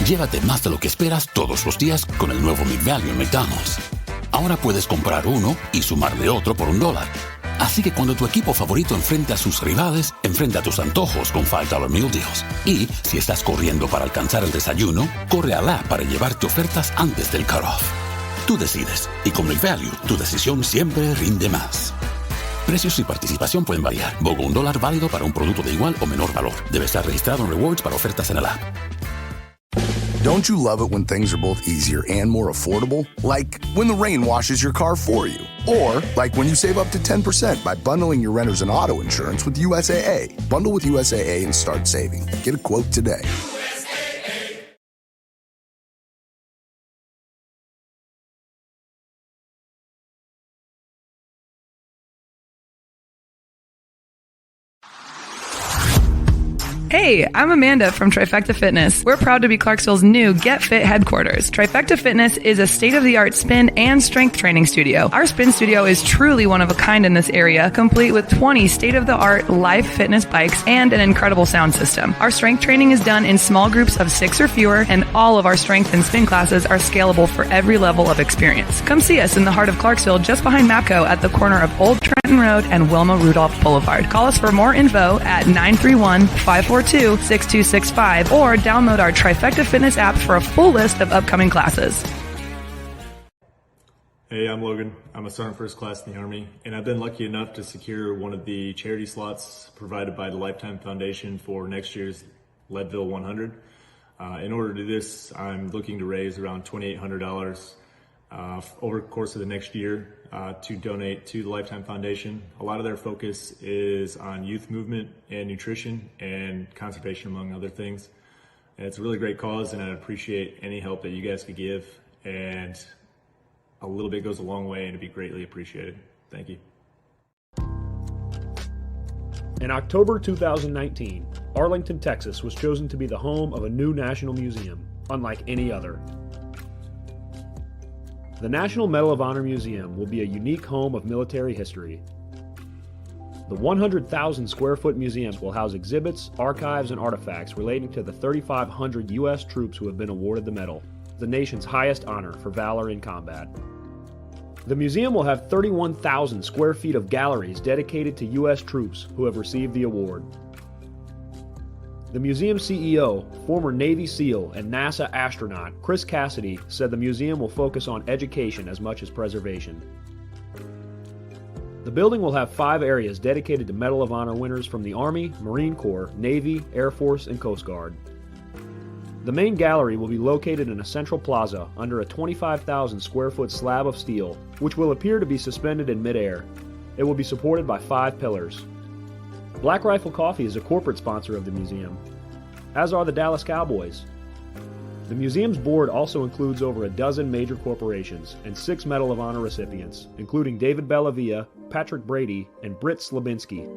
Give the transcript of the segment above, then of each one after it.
Llévate más de lo que esperas todos los días con el nuevo McValue en McDonald's. Ahora puedes comprar uno y sumarle otro por $1. Así que cuando tu equipo favorito enfrente a sus rivales, enfrenta tus antojos con $5 Meal Deals. Y si estás corriendo para alcanzar el desayuno, corre a la app para llevarte ofertas antes del cutoff. Tú decides, y con McValue, tu decisión siempre rinde más. Precios y participación pueden variar. BOGO $1 válido para un producto de igual o menor valor. Debe estar registrado en Rewards para ofertas en el app. Don't you love it when things are both easier and more affordable? Like when the rain washes your car for you. Or like when you save up to 10% by bundling your renters and auto insurance with USAA. Bundle with USAA and start saving. Get a quote today. Hey, I'm Amanda from Trifecta Fitness. We're proud to be Clarksville's new Get Fit headquarters. Trifecta Fitness is a state-of-the-art spin and strength training studio. Our spin studio is truly one of a kind in this area, complete with 20 state-of-the-art live fitness bikes and an incredible sound system. Our strength training is done in small groups of 6 or fewer, and all of our strength and spin classes are scalable for every level of experience. Come see us in the heart of Clarksville, just behind MAPCO at the corner of Old Trenton Road and Wilma Rudolph Boulevard. Call us for more info at 931-542-6265 or download our Trifecta Fitness app for a full list of upcoming classes. Hey, I'm Logan. I'm a Sergeant First Class in the Army, and I've been lucky enough to secure one of the charity slots provided by the Lifetime Foundation for next year's Leadville 100. In order to do this, I'm looking to raise around $2,800 over the course of the next year to donate to the Lifetime Foundation. A lot of their focus is on youth movement and nutrition and conservation, among other things. And it's a really great cause, and I appreciate any help that you guys could give. And a little bit goes a long way, and it'd be greatly appreciated. Thank you. In October 2019, Arlington, Texas was chosen to be the home of a new national museum, unlike any other. The National Medal of Honor Museum will be a unique home of military history. The 100,000 square foot museum will house exhibits, archives, and artifacts relating to the 3,500 U.S. troops who have been awarded the medal, the nation's highest honor for valor in combat. The museum will have 31,000 square feet of galleries dedicated to U.S. troops who have received the award. The museum's CEO, former Navy SEAL and NASA astronaut Chris Cassidy, said the museum will focus on education as much as preservation. The building will have 5 areas dedicated to Medal of Honor winners from the Army, Marine Corps, Navy, Air Force, and Coast Guard. The main gallery will be located in a central plaza under a 25,000 square foot slab of steel, which will appear to be suspended in midair. It will be supported by 5 pillars. Black Rifle Coffee is a corporate sponsor of the museum, as are the Dallas Cowboys. The museum's board also includes over a dozen major corporations and 6 Medal of Honor recipients, including David Bellavia, Patrick Brady, and Britt Slabinski.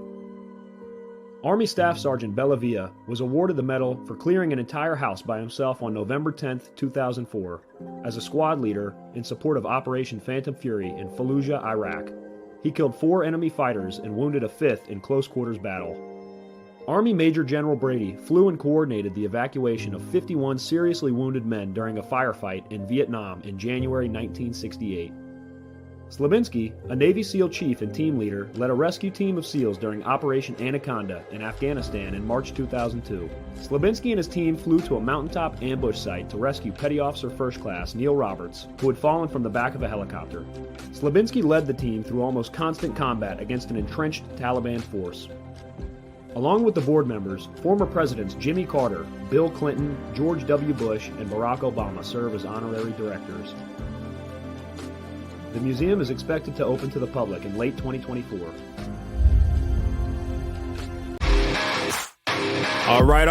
Army Staff Sergeant Bellavia was awarded the medal for clearing an entire house by himself on November 10, 2004, as a squad leader in support of Operation Phantom Fury in Fallujah, Iraq. He killed 4 enemy fighters and wounded a 5th in close quarters battle. Army Major General Brady flew and coordinated the evacuation of 51 seriously wounded men during a firefight in Vietnam in January 1968. Slabinski, a Navy SEAL chief and team leader, led a rescue team of SEALs during Operation Anaconda in Afghanistan in March 2002. Slabinski and his team flew to a mountaintop ambush site to rescue Petty Officer First Class Neil Roberts, who had fallen from the back of a helicopter. Slabinski led the team through almost constant combat against an entrenched Taliban force. Along with the board members, former presidents Jimmy Carter, Bill Clinton, George W. Bush, and Barack Obama serve as honorary directors. The museum is expected to open to the public in late 2024. All right.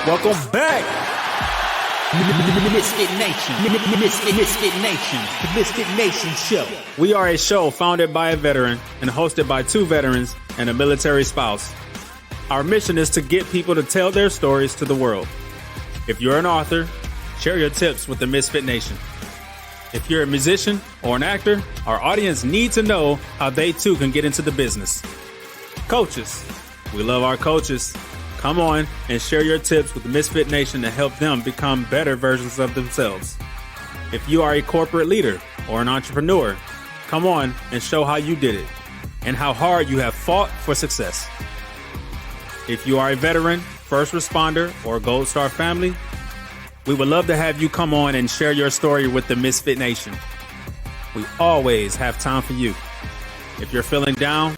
Welcome back. Misfit Nation. Misfit Nation. The Misfit Nation Show. We are a show founded by a veteran and hosted by 2 veterans and a military spouse. Our mission is to get people to tell their stories to the world. If you're an author, share your tips with the Misfit Nation. If you're a musician or an actor, our audience needs to know how they too can get into the business. Coaches. We love our coaches. Come on and share your tips with the Misfit Nation to help them become better versions of themselves. If you are a corporate leader or an entrepreneur, come on and show how you did it and how hard you have fought for success. If you are a veteran, first responder, or Gold Star family, we would love to have you come on and share your story with the Misfit Nation. We always have time for you. If you're feeling down,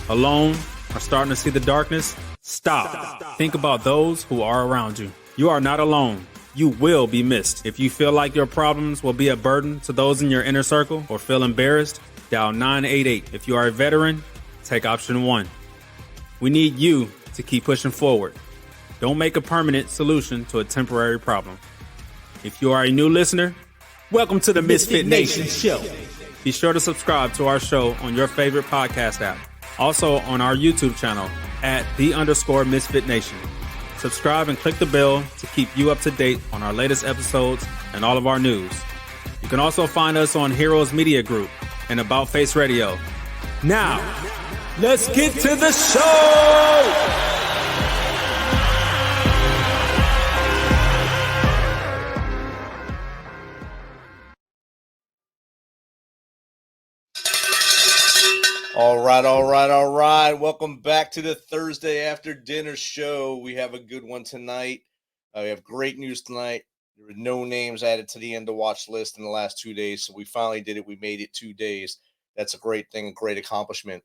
alone, or starting to see the darkness, stop. Think about those who are around you. You are not alone. You will be missed. If you feel like your problems will be a burden to those in your inner circle or feel embarrassed, dial 988. If you are a veteran, take option 1. We need you to keep pushing forward. Don't make a permanent solution to a temporary problem. If you are a new listener, welcome to the MisFitNation Show. Be sure to subscribe to our show on your favorite podcast app. Also on our YouTube channel at @the_MisFitNation. Subscribe and click the bell to keep you up to date on our latest episodes and all of our news. You can also find us on Heroes Media Group and About Face Radio. Now, let's get to the show! All right. Welcome back to the Thursday after dinner show. We have a good one tonight. We have great news tonight. There were no names added to the end to watch list in the last 2 days, so we finally did it. We made it 2 days. That's a great thing, a great accomplishment.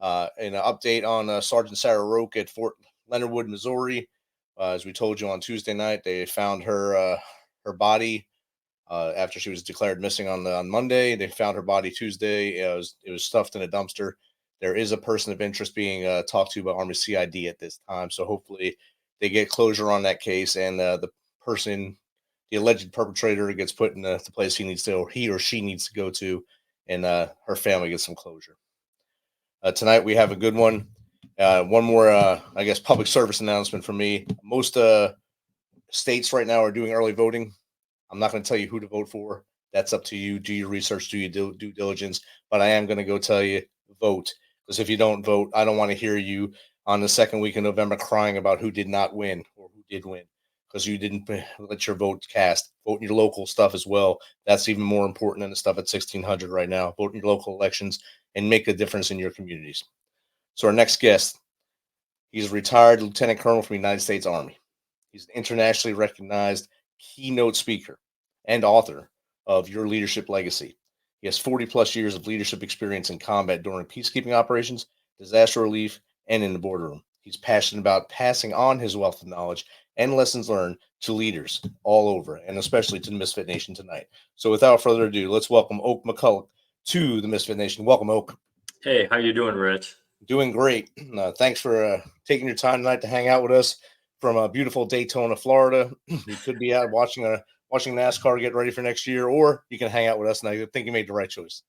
And an update on Sergeant Sarah Roque at Fort Leonard Wood, Missouri. As we told you on Tuesday night, they found her body after she was declared missing on Monday. They found her body Tuesday. It was stuffed in a dumpster. There is a person of interest being talked to by Army CID at this time. So hopefully they get closure on that case, and the alleged perpetrator, gets put in the place he or she needs to go to, and her family gets some closure. Tonight we have a good one. One more, public service announcement for me. Most states right now are doing early voting. I'm not going to tell you who to vote for. That's up to you. Do your research, do your due diligence. But I am going to go tell you, vote. Because if you don't vote, I don't want to hear you on the second week of November crying about who did not win or who did win. Because you didn't let your vote cast. Vote in your local stuff as well. That's even more important than the stuff at 1600 right now. Vote in your local elections and make a difference in your communities. So our next guest, he's a retired lieutenant colonel from the United States Army. He's an internationally recognized keynote speaker and author of Your Leadership Legacy. He has 40-plus years of leadership experience in combat during peacekeeping operations, disaster relief, and in the boardroom. He's passionate about passing on his wealth of knowledge and lessons learned to leaders all over, and especially to the Misfit Nation tonight. So without further ado, let's welcome Oak McCulloch to the Misfit Nation. Welcome, Oak. Hey, how you doing, Rich? Doing great. Thanks for taking your time tonight to hang out with us from beautiful Daytona, Florida. You could be out watching NASCAR, get ready for next year, or you can hang out with us, and I think you made the right choice.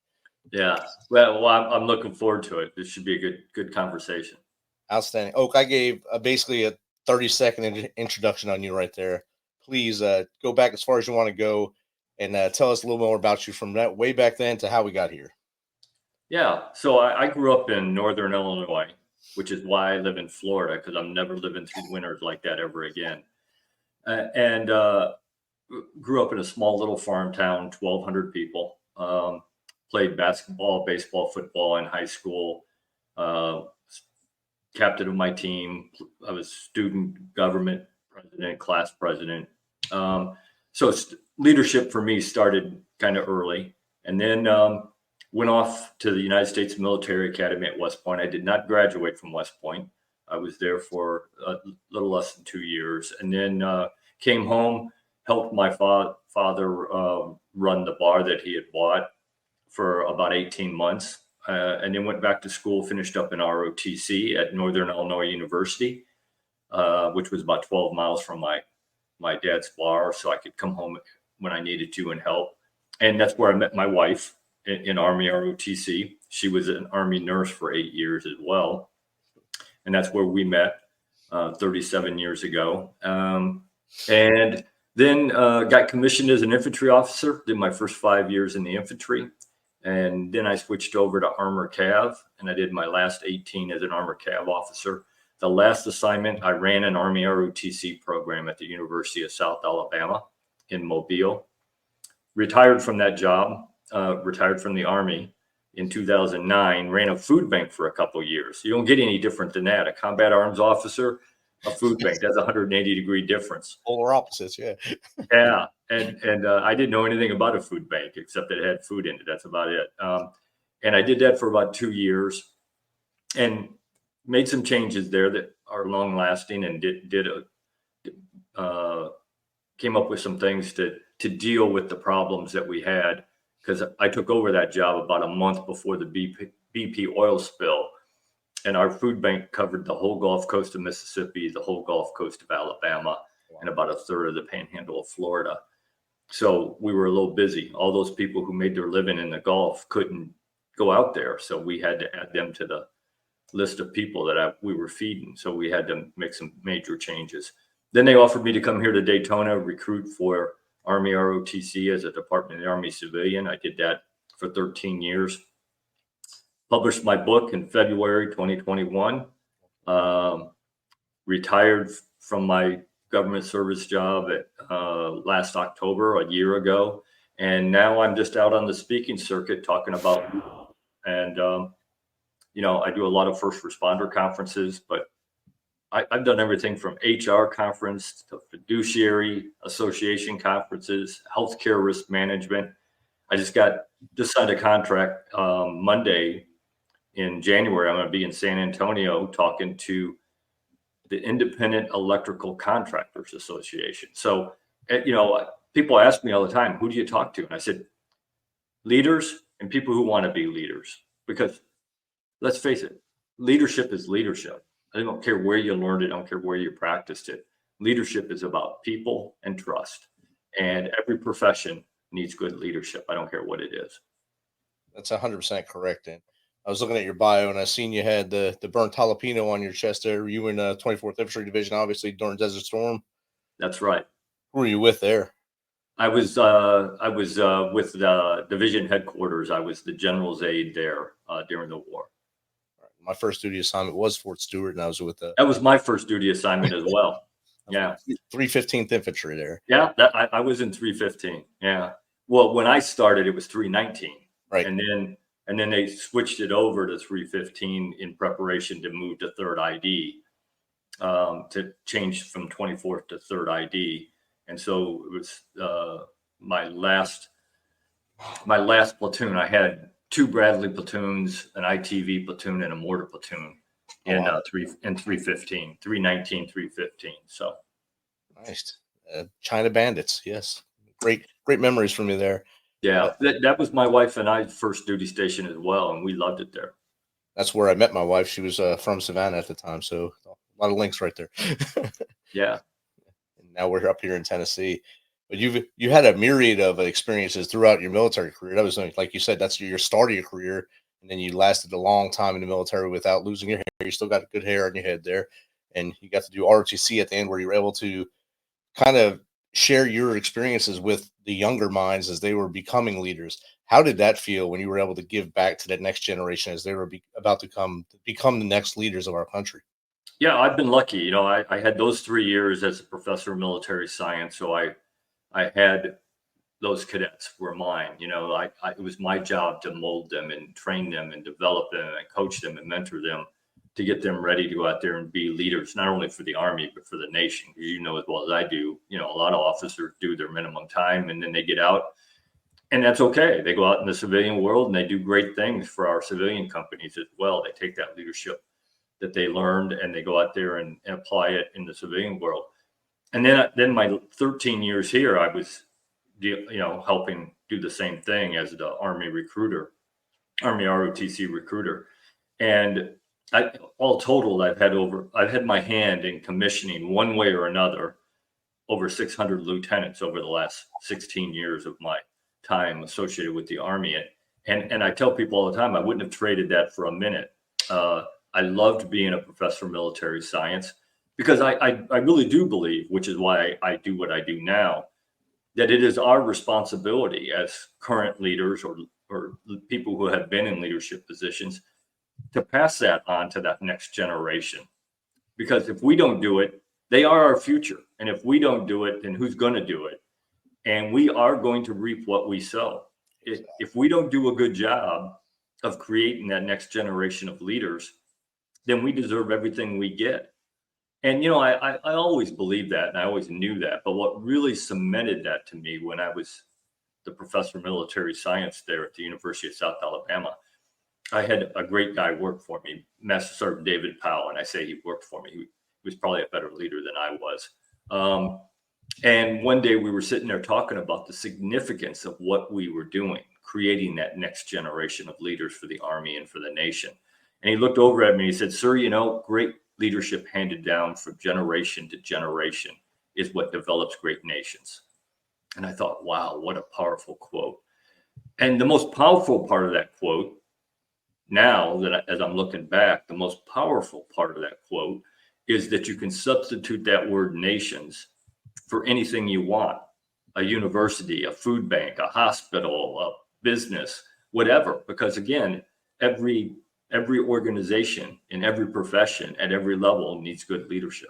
Yeah, well, I'm looking forward to it. This should be a good conversation. Outstanding. Oak, I gave basically a 30-second introduction on you right there. Please go back as far as you want to go and tell us a little more about you from that way back then to how we got here. Yeah, so I grew up in northern Illinois, which is why I live in Florida, because I'm never living through winters like that ever again. And grew up in a small little farm town, 1,200 people. Played basketball, baseball, football in high school. Captain of my team. I was student government president, class president. So leadership for me started kind of early, and then went off to the United States Military Academy at West Point. I did not graduate from West Point. I was there for a little less than 2 years, and then came home, helped my father run the bar that he had bought for about 18 months, and then went back to school, finished up in ROTC at Northern Illinois University, which was about 12 miles from my dad's bar, so I could come home when I needed to and help. And that's where I met my wife in Army ROTC. She was an Army nurse for 8 years as well. And that's where we met 37 years ago. And then got commissioned as an infantry officer, did my first 5 years in the infantry. And then I switched over to Armor Cav, and I did my last 18 as an Armor Cav officer. The last assignment, I ran an Army ROTC program at the University of South Alabama in Mobile. Retired from that job, retired from the Army in 2009, ran a food bank for a couple of years. You don't get any different than that. A combat arms officer, a food bank, that's a 180-degree difference. Polar opposites, yeah. Yeah, and I didn't know anything about a food bank except it had food in it. That's about it. And I did that for about 2 years and made some changes there that are long lasting, and came up with some things to deal with the problems that we had, because I took over that job about a month before the BP oil spill, and our food bank covered the whole Gulf Coast of Mississippi, the whole Gulf Coast of Alabama, and about a third of the panhandle of Florida. So we were a little busy. All those people who made their living in the Gulf couldn't go out there, so we had to add them to the list of people that we were feeding. So we had to make some major changes. Then they offered me to come here to Daytona, recruit for Army ROTC as a Department of the Army civilian. I did that for 13 years. Published my book in February 2021. Retired from my government service job at last October, a year ago. And now I'm just out on the speaking circuit talking about, and I do a lot of first responder conferences, but I've done everything from HR conference to fiduciary association conferences, healthcare risk management. I just signed a contract Monday in January. I'm going to be in San Antonio talking to the Independent Electrical Contractors Association. So, people ask me all the time, who do you talk to? And I said, leaders and people who want to be leaders, because let's face it, leadership is leadership. I don't care where you learned it. I don't care where you practiced it. Leadership is about people and trust. And every profession needs good leadership. I don't care what it is. That's 100% correct. And I was looking at your bio, and I seen you had the burnt jalapeno on your chest there. You were in 24th Infantry Division, obviously, during Desert Storm. That's right. Who were you with there? I was with the division headquarters. I was the general's aide there during the war. My first duty assignment was Fort Stewart, and I was with that was my first duty assignment as well. Yeah. 315th Infantry there. Yeah, I was in 315. Yeah. Well, when I started, it was 319. Right. And then they switched it over to 315 in preparation to move to 3rd ID, to change from 24th to 3rd ID. And so it was my last platoon. I had 2 Bradley platoons, an ITV platoon, and a mortar platoon in 315, 319, 315. So nice. China Bandits. Yes. Great memories from you there. Yeah. That was my wife and I's first duty station as well. And we loved it there. That's where I met my wife. She was from Savannah at the time. So a lot of links right there. Yeah. And now we're up here in Tennessee. But you had a myriad of experiences throughout your military career. That was, like you said, that's your start of your career, and then you lasted a long time in the military without losing your hair. You still got good hair on your head there, and you got to do ROTC at the end, where you were able to kind of share your experiences with the younger minds as they were becoming leaders. How did that feel when you were able to give back to that next generation as they were about to become the next leaders of our country? Yeah, I've been lucky. I had those 3 years as a professor of military science, so I had those cadets were mine. It was my job to mold them and train them and develop them and coach them and mentor them to get them ready to go out there and be leaders, not only for the Army, but for the nation. As well as I do, a lot of officers do their minimum time and then they get out, and that's okay. They go out in the civilian world and they do great things for our civilian companies as well. They take that leadership that they learned and they go out there and apply it in the civilian world. And then my 13 years here, I was, helping do the same thing as the Army recruiter, Army ROTC recruiter. And all totaled, I've had my hand in commissioning one way or another over 600 lieutenants over the last 16 years of my time associated with the Army. And I tell people all the time, I wouldn't have traded that for a minute. I loved being a professor of military science, because I really do believe, which is why I do what I do now, that it is our responsibility as current leaders or people who have been in leadership positions to pass that on to that next generation. because if we don't do it, they are our future. And if we don't do it, then who's going to do it? And we are going to reap what we sow. If we don't do a good job of creating that next generation of leaders, then we deserve everything we get. And, I always believed that, and I always knew that. But what really cemented that to me when I was the professor of military science there at the University of South Alabama, I had a great guy work for me, Master Sergeant David Powell. And I say he worked for me. He was probably a better leader than I was. And one day we were sitting there talking about the significance of what we were doing, creating that next generation of leaders for the Army and for the nation. And he looked over at me and he said, "Sir, great leadership handed down from generation to generation is what develops great nations." And I thought, wow, what a powerful quote. And the most powerful part of that quote, now that as I'm looking back, the most powerful part of that quote is that you can substitute that word nations for anything you want: a university, a food bank, a hospital, a business, whatever. Because again, every organization in every profession at every level needs good leadership.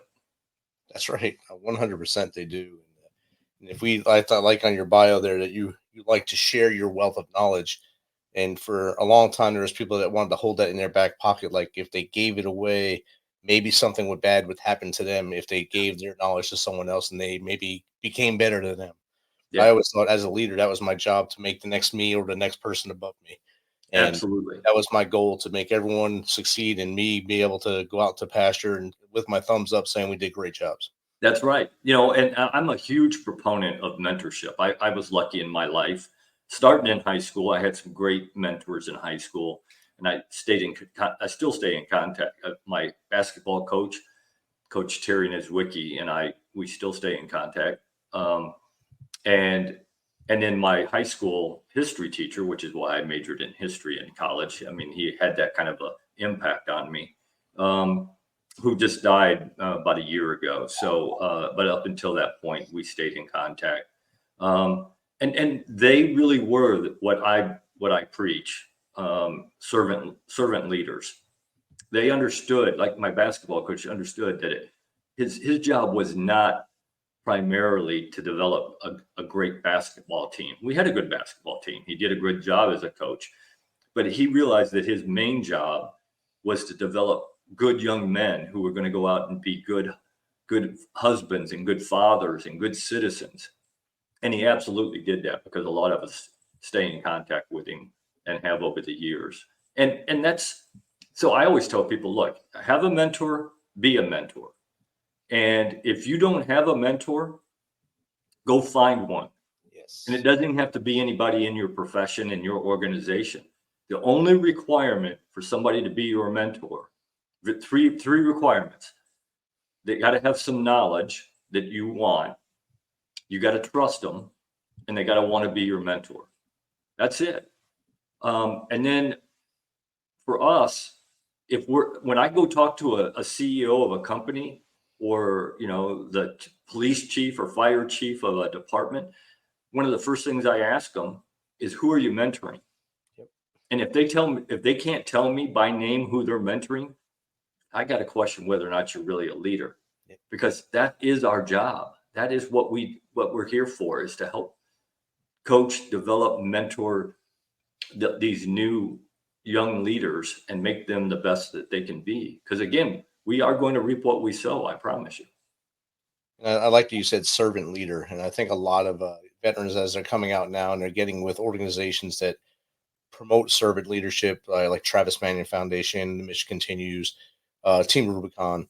That's right. 100% they do. And if I thought, like on your bio there, that you like to share your wealth of knowledge. And for a long time, there was people that wanted to hold that in their back pocket. Like if they gave it away, maybe something bad would happen to them if they gave their knowledge to someone else and they maybe became better than them. Yeah. I always thought as a leader, that was my job, to make the next me or the next person above me. And absolutely, that was my goal, to make everyone succeed and me be able to go out to pasture and with my thumbs up saying we did great jobs. That's right. And I'm a huge proponent of mentorship. I was lucky in my life. Starting in high school, I had some great mentors in high school, and I still stay in contact. My basketball coach, Coach Terry Neswicki, and we still stay in contact. And then my high school history teacher, which is why I majored in history in college. I mean, he had that kind of an impact on me, who just died about a year ago. So, but up until that point, we stayed in contact. And they really were what I preach, servant leaders. They understood, like my basketball coach understood, that his job was not primarily to develop a great basketball team. We had a good basketball team. He did a good job as a coach, but he realized that his main job was to develop good young men who were going to go out and be good husbands and good fathers and good citizens. And he absolutely did that, because a lot of us stay in contact with him and have over the years. And that's, so I always tell people, look, have a mentor, be a mentor. And if you don't have a mentor, go find one. Yes. And it doesn't have to be anybody in your profession, in your organization. The only requirement for somebody to be your mentor, three requirements. They got to have some knowledge that you want. You got to trust them, and they got to want to be your mentor. That's it. And then for us, when I go talk to a CEO of a company, or the police chief or fire chief of a department, one of the first things I ask them is, who are you mentoring? Yep. And if they can't tell me by name who they're mentoring, I got to question whether or not you're really a leader. Yep. Because that is our job. That is what we're here for, is to help coach, develop, mentor these new young leaders and make them the best that they can be. Because again, we are going to reap what we sow, I promise you. I like that you said servant leader. And I think a lot of veterans, as they're coming out now and they're getting with organizations that promote servant leadership, like Travis Manion Foundation, the Mission Continues, Team Rubicon,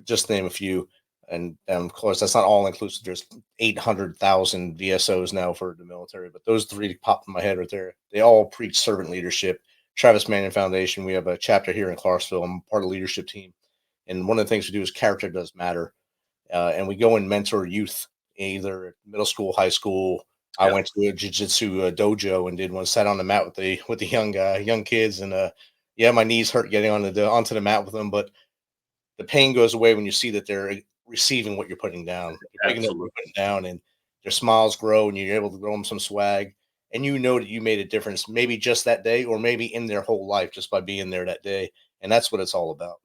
just to name a few. And of course, that's not all inclusive. There's 800,000 VSOs now for the military, but those three popped in my head right there. They all preach servant leadership. Travis Manion Foundation, we have a chapter here in Clarksville. I'm part of the leadership team. And one of the things we do is character does matter. And we go and mentor youth, either middle school, high school. Yeah. I went to a jiu-jitsu dojo and did one, sat on the mat with the young kids. And my knees hurt getting onto the mat with them. But the pain goes away when you see that they're receiving what you're putting down. You're picking up what you're putting down, and their smiles grow, and you're able to grow them some swag. And you know that you made a difference, maybe just that day, or maybe in their whole life, just by being there that day. And that's what it's all about.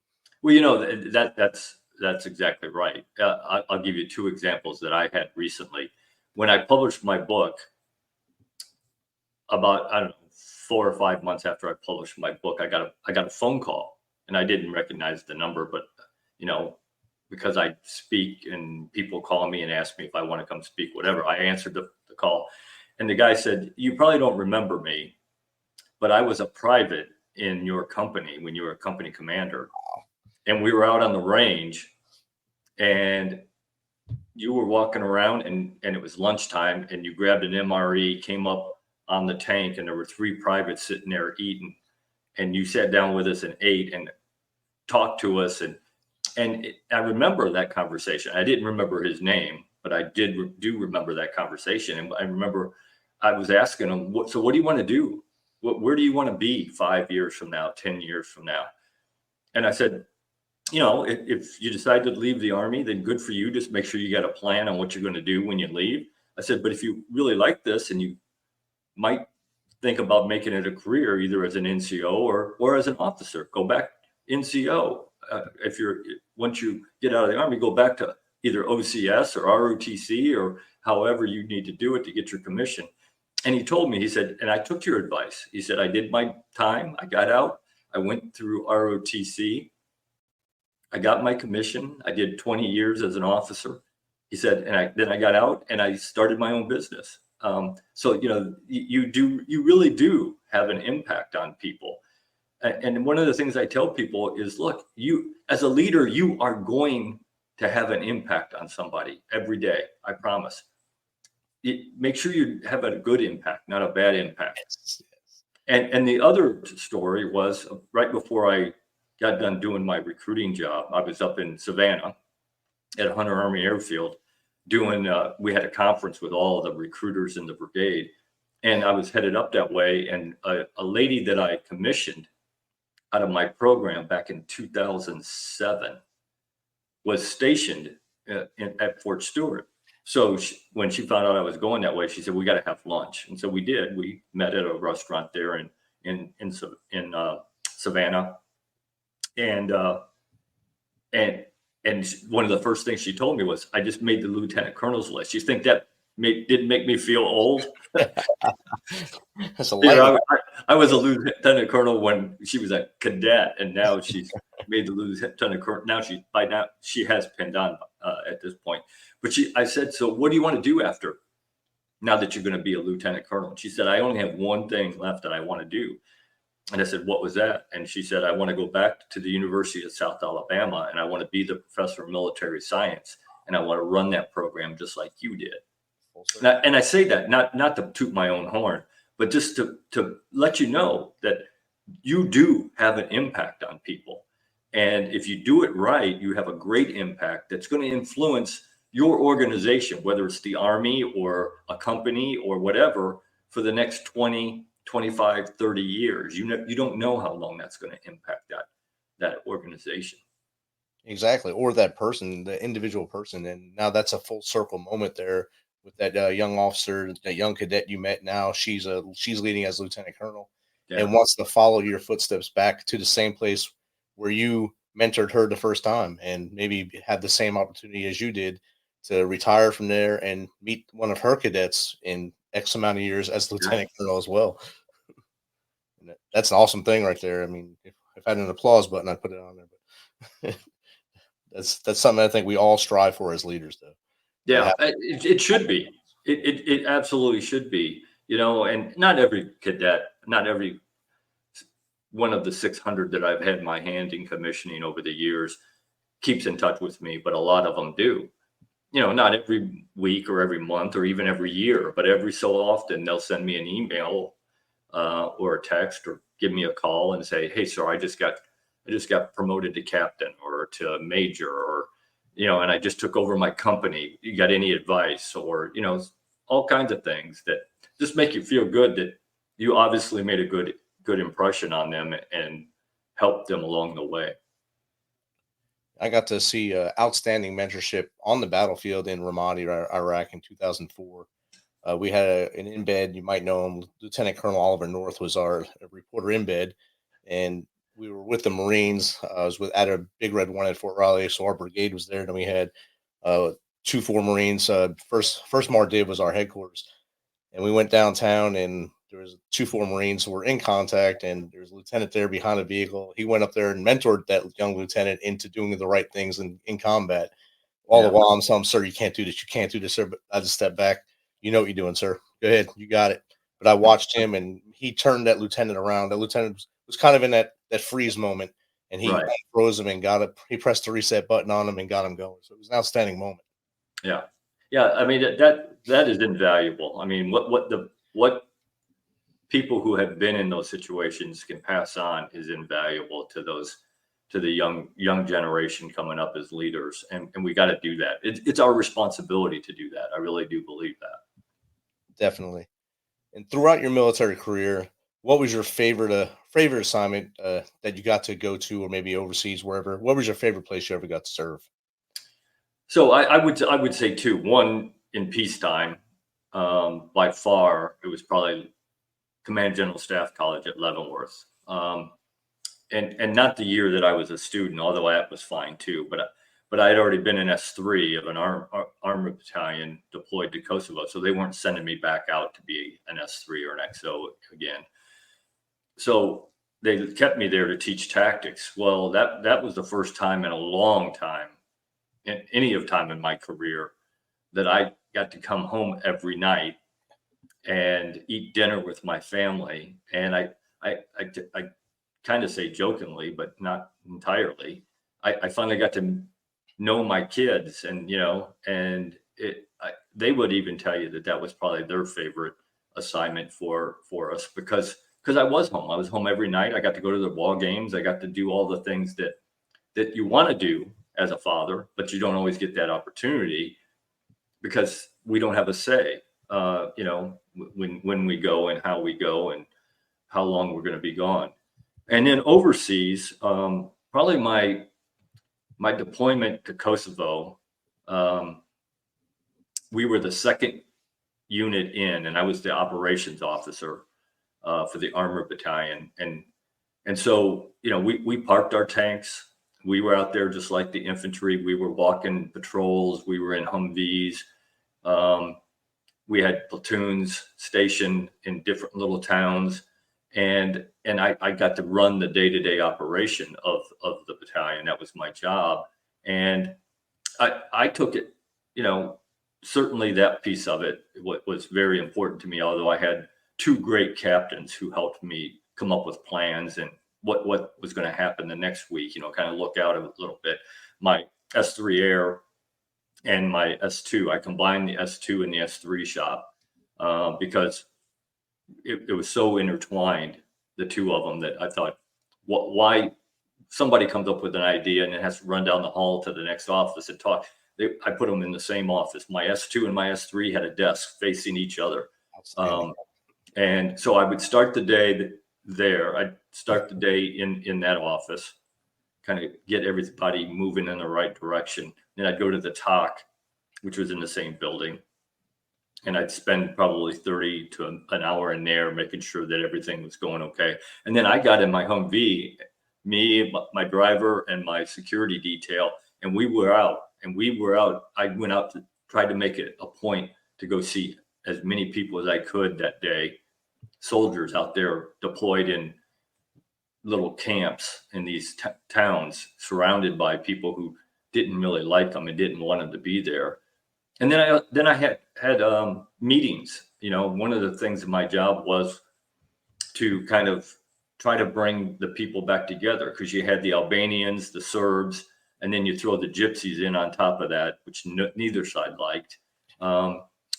Well, that's exactly right. I'll give you 2 examples that I had recently. When I published my book, about, I don't know, 4 or 5 months after I published my book, I got a phone call, and I didn't recognize the number, but because I speak and people call me and ask me if I want to come speak, whatever, I answered the call, and the guy said, "You probably don't remember me, but I was a private in your company when you were a company commander, and we were out on the range, and you were walking around, and it was lunchtime, and you grabbed an MRE, came up on the tank, and there were 3 privates sitting there eating, and you sat down with us and ate and talked to us, I remember that conversation. I didn't remember his name, but I do remember that conversation, and I remember I was asking him, what do you want to do? Where do you want to be 5 years from now, 10 years from now?" And I said, if you decide to leave the Army, then good for you. Just make sure you got a plan on what you're going to do when you leave. I said, but if you really like this and you might think about making it a career, either as an NCO or as an officer, go back NCO. Once you get out of the Army, go back to either OCS or ROTC or however you need to do it to get your commission. And he told me, he said, and I took your advice. He said, I did my time. I got out. I went through ROTC. I got my commission. I did 20 years as an officer. He said, and then I got out and I started my own business. So, you really do have an impact on people. And one of the things I tell people is, look, you as a leader, you are going to have an impact on somebody every day. I promise. Make sure you have a good impact, not a bad impact. Yes. And the other story was right before I got done doing my recruiting job, I was up in Savannah at Hunter Army Airfield we had a conference with all the recruiters in the brigade, and I was headed up that way, and a lady that I commissioned out of my program back in 2007 was stationed at Fort Stewart. So when she found out I was going that way, she said, "We got to have lunch." And so we did. We met at a restaurant there in Savannah, and one of the first things she told me was, "I just made the lieutenant colonel's list." You think that didn't make me feel old? That's a I was a lieutenant colonel when she was a cadet, and now she's made the lieutenant colonel. Now she has pinned on at this point. But I said, "So what do you want to do after now that you're going to be a lieutenant colonel?" And she said, "I only have one thing left that I want to do." And I said, "What was that?" And she said, "I want to go back to the University of South Alabama, and I want to be the professor of military science, and I want to run that program just like you did." And I say that not to toot my own horn, but just to let you know that you do have an impact on people. And if you do it right, you have a great impact that's going to influence your organization, whether it's the Army or a company or whatever, for the next 20, 25, 30 years. You don't know how long that's going to impact that organization. Exactly. Or that person, the individual person. And now that's a full circle moment there with that young officer, that young cadet you met. Now she's leading as lieutenant colonel, and wants to follow your footsteps back to the same place where you mentored her the first time, and maybe had the same opportunity as you did to retire from there and meet one of her cadets in X amount of years as lieutenant colonel as well. And that's an awesome thing right there. I mean, if I had an applause button, I'd put it on there, but that's something I think we all strive for as leaders, though. Yeah, it should be. It absolutely should be, and not every cadet, not every one of the 600 that I've had my hand in commissioning over the years keeps in touch with me, but a lot of them do. Not every week or every month or even every year, but every so often they'll send me an email or a text or give me a call and say, "Hey, sir, I just got promoted to captain or to major, or and I just took over my company. You got any advice?" Or all kinds of things that just make you feel good that you obviously made a good impression on them and helped them along the way. I got to see outstanding mentorship on the battlefield in Ramadi, Iraq in 2004. We had an embed, you might know him, Lieutenant Colonel Oliver North was our reporter embed. And we were with the Marines. I was at a Big Red One at Fort Riley, so our brigade was there. Then we had 2-4 Marines. First Mar Div was our headquarters, and we went downtown, and there was 2-4 Marines who were in contact, and there was a lieutenant there behind a vehicle. He went up there and mentored that young lieutenant into doing the right things in combat. All the while I'm telling him, sir, you can't do this. You can't do this, sir. But I just stepped back. You know what you're doing, sir. Go ahead. You got it. But I watched him, and he turned that lieutenant around. That lieutenant was kind of in that freeze moment, and he froze him and got it. He pressed the reset button on him and got him going. So it was an outstanding moment. Yeah. Yeah. I mean, that is invaluable. I mean, what people who have been in those situations can pass on is invaluable to the young generation coming up as leaders. And we got to do that. It's our responsibility to do that. I really do believe that. Definitely. And throughout your military career, what was your favorite assignment that you got to go to, or maybe overseas, wherever? What was your favorite place you ever got to serve? So I would say two. One, in peacetime, by far, it was probably Command General Staff College at Leavenworth. And not the year that I was a student, although that was fine too. But I had already been in S3 of an armored battalion deployed to Kosovo, so they weren't sending me back out to be an S3 or an XO again. So they kept me there to teach tactics. Well, that was the first time in a long time, in any time in my career, that I got to come home every night and eat dinner with my family. And I kind of say jokingly, but not entirely, I finally got to know my kids, and they would even tell you that was probably their favorite assignment for us, because I was home. I was home every night. I got to go to the ball games. I got to do all the things that you want to do as a father, but you don't always get that opportunity because we don't have a say, when we go and how we go and how long we're going to be gone. And then overseas, probably my deployment to Kosovo, we were the second unit in, and I was the operations officer for the armored battalion. And so, we parked our tanks. We were out there just like the infantry. We were walking patrols. We were in Humvees. We had platoons stationed in different little towns. And I got to run the day-to-day operation of the battalion. That was my job. And I took it, certainly that piece of it was very important to me, although I had two great captains who helped me come up with plans and what was going to happen the next week, kind of look out a little bit. My S3 Air and my S2, I combined the S2 and the S3 shop because it was so intertwined, the two of them, that I thought, why somebody comes up with an idea and it has to run down the hall to the next office and talk. I put them in the same office. My S2 and my S3 had a desk facing each other. And so I would start the day there. I'd start the day in that office, kind of get everybody moving in the right direction. Then I'd go to the TOC, which was in the same building. And I'd spend probably 30 to an hour in there making sure that everything was going okay. And then I got in my Humvee, me, my driver, and my security detail, and we were out. I went out to try to make it a point to go see as many people as I could that day. Soldiers out there deployed in little camps in these towns, surrounded by people who didn't really like them and didn't want them to be there. And then I had meetings. One of the things of my job was to kind of try to bring the people back together, because you had the Albanians, the Serbs, and then you throw the Gypsies in on top of that, which neither side liked.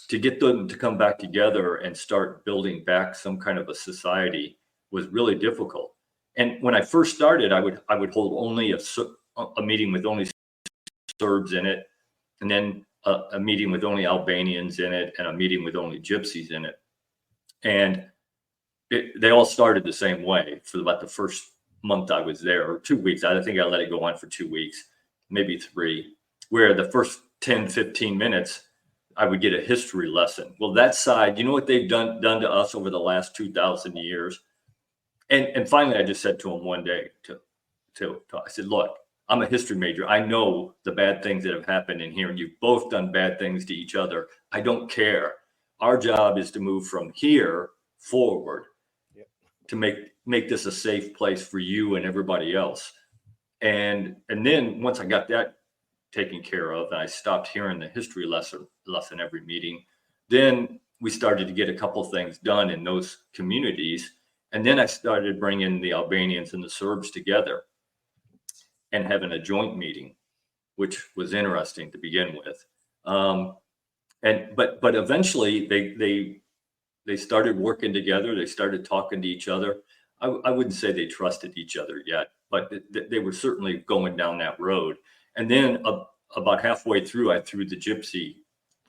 To get them to come back together and start building back some kind of a society was really difficult. And when I first started, I would hold only a meeting with only Serbs in it, and then a meeting with only Albanians in it, and a meeting with only Gypsies in it. And they all started the same way for about the first month I was there, or 2 weeks. I think I let it go on for 2 weeks, maybe 3, where the first 10, 15 minutes, I would get a history lesson. Well, that side, you know what they've done to us over the last 2,000 years? And finally, I just said to him one day, I said, look, I'm a history major. I know the bad things that have happened in here, and you've both done bad things to each other. I don't care. Our job is to move from here forward to make this a safe place for you and everybody else. And then once I got that taken care of, and I stopped hearing the history lesson every meeting, then we started to get a couple things done in those communities. And then I started bringing the Albanians and the Serbs together and having a joint meeting, which was interesting to begin with. But eventually they started working together. They started talking to each other. I wouldn't say they trusted each other yet, but they were certainly going down that road. And then about halfway through, I threw the gypsy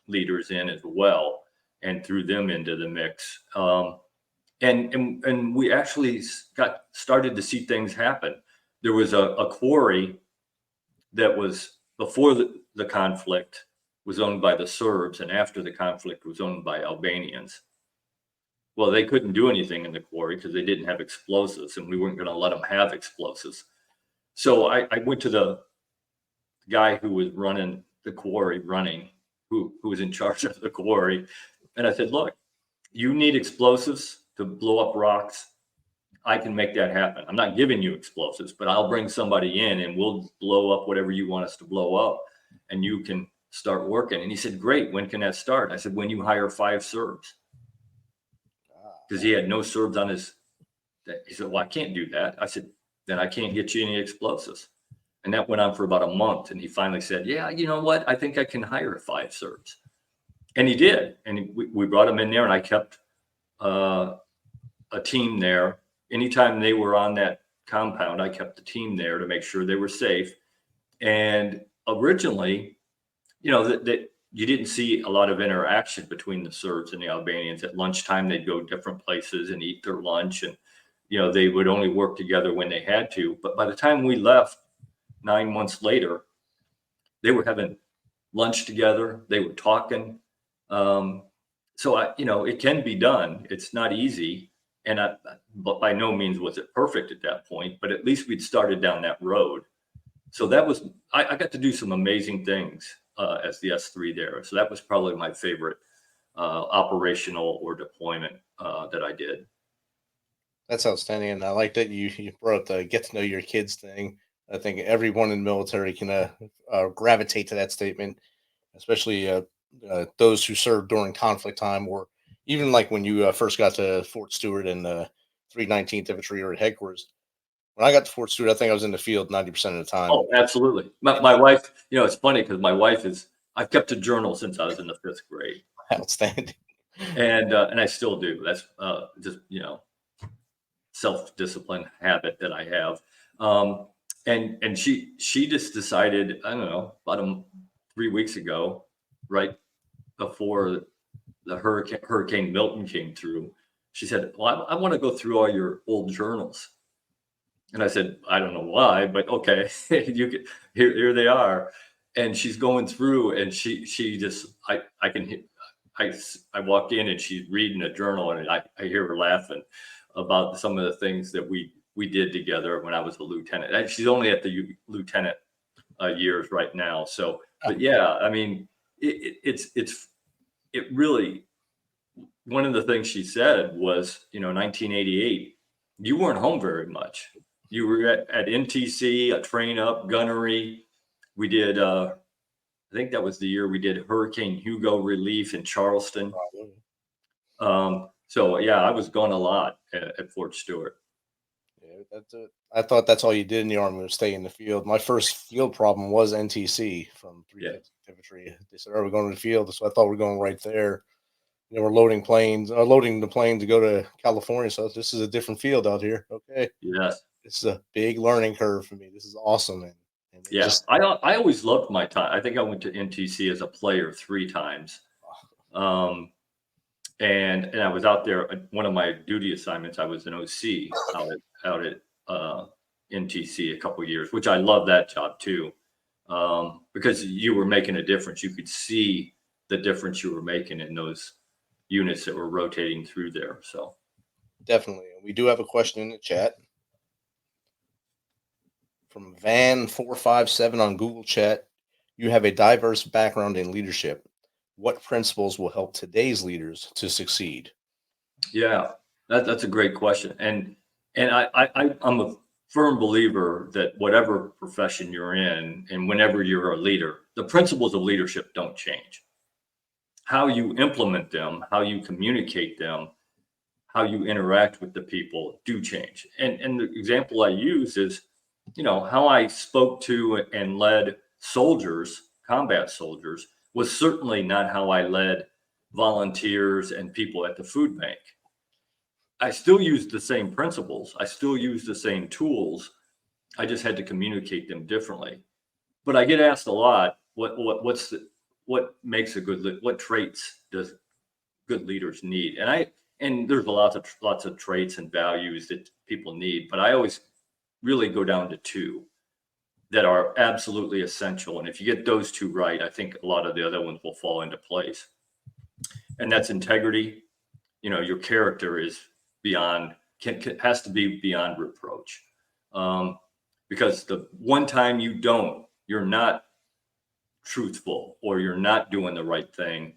leaders in as well and threw them into the mix. And we actually started to see things happen. There was a quarry that was before the conflict was owned by the Serbs, and after the conflict was owned by Albanians. Well, they couldn't do anything in the quarry because they didn't have explosives, and we weren't going to let them have explosives. So I went to the guy who was running the quarry, who was in charge of the quarry, and I said, look, you need explosives to blow up rocks. I can make that happen. I'm not giving you explosives, but I'll bring somebody in and we'll blow up whatever you want us to blow up, and you can start working. And he said, great, when can that start? I said, when you hire 5 Serbs. Because he had no Serbs on his. He said, well, I can't do that. I said, then I can't get you any explosives. And that went on for about a month. And he finally said, yeah, you know what? I think I can hire 5 Serbs. And he did. And we brought him in there, and I kept a team there. Anytime they were on that compound, I kept the team there to make sure they were safe. And originally, that you didn't see a lot of interaction between the Serbs and the Albanians. At lunchtime, they'd go different places and eat their lunch. And, they would only work together when they had to. But by the time we left 9 months later, they were having lunch together. They were talking. So it can be done. It's not easy. But by no means was it perfect at that point, but at least we'd started down that road. So that was, I got to do some amazing things as the S3 there. So that was probably my favorite operational or deployment that I did. That's outstanding. And I like that you brought up the get to know your kids thing. I think everyone in the military can gravitate to that statement, especially those who served during conflict time, or even like when you first got to Fort Stewart and 319th Infantry or at headquarters. When I got to Fort Stewart, I think I was in the field 90% of the time. Oh, absolutely. My wife, it's funny because my wife I've kept a journal since I was in the 5th grade. Outstanding. And I still do. That's just, self-discipline habit that I have. And she just decided, I don't know, about 3 weeks ago, right before the Hurricane Milton came through, she said, well, I want to go through all your old journals. And I said, I don't know why, but okay, here they are. And she's going through, and she just, I walk in and she's reading a journal, and I hear her laughing about some of the things that we did together when I was a lieutenant. And she's only at the lieutenant years right now. So, but yeah, I mean, it really, one of the things she said was, 1988, you weren't home very much. You were at NTC, a train up, gunnery. We did, I think that was the year we did Hurricane Hugo relief in Charleston. So yeah, I was gone a lot at Fort Stewart. Yeah, that's it. I thought that's all you did in the Army was stay in the field. My first field problem was NTC from 350th Infantry. They said, "Are we going to the field?" So I thought we were going right there. We're loading the plane to go to California. So this is a different field out here. Okay. Yes. It's a big learning curve for me. This is awesome. And yeah, I always loved my time. I think I went to NTC as a player 3 times. And I was out there. One of my duty assignments, I was an OC out at NTC a couple of years, which I love that job too, because you were making a difference. You could see the difference you were making in those units that were rotating through there. So, Definitely. We do have a question in the chat from Van457 on Google Chat. You have a diverse background in leadership. What principles will help today's leaders to succeed? Yeah, that's a great question. And I'm a firm believer that whatever profession you're in and whenever you're a leader, the principles of leadership don't change. How you implement them, how you communicate them, how you interact with the people do change. And the example I use is, how I spoke to and led soldiers, combat soldiers, was certainly not how I led volunteers and people at the food bank. I still used the same principles. I still used the same tools. I just had to communicate them differently. But I get asked a lot, what makes a good what traits does good leaders need? And there's lots of traits and values that people need, but I always really go down to two that are absolutely essential. And if you get those two right, I think a lot of the other ones will fall into place. And that's integrity. Your character is has to be beyond reproach. Because the one time you're not truthful or you're not doing the right thing,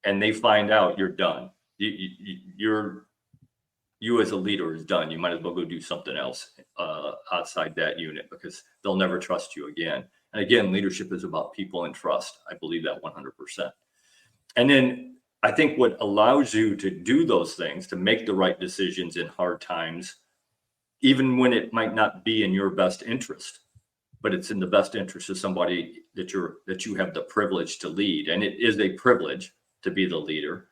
and they find out, you're done. You as a leader is done. You might as well go do something else outside that unit, because they'll never trust you again. And again, leadership is about people and trust. I believe that 100%. And then I think what allows you to do those things, to make the right decisions in hard times, even when it might not be in your best interest, but it's in the best interest of somebody that you have the privilege to lead. And it is a privilege to be the leader,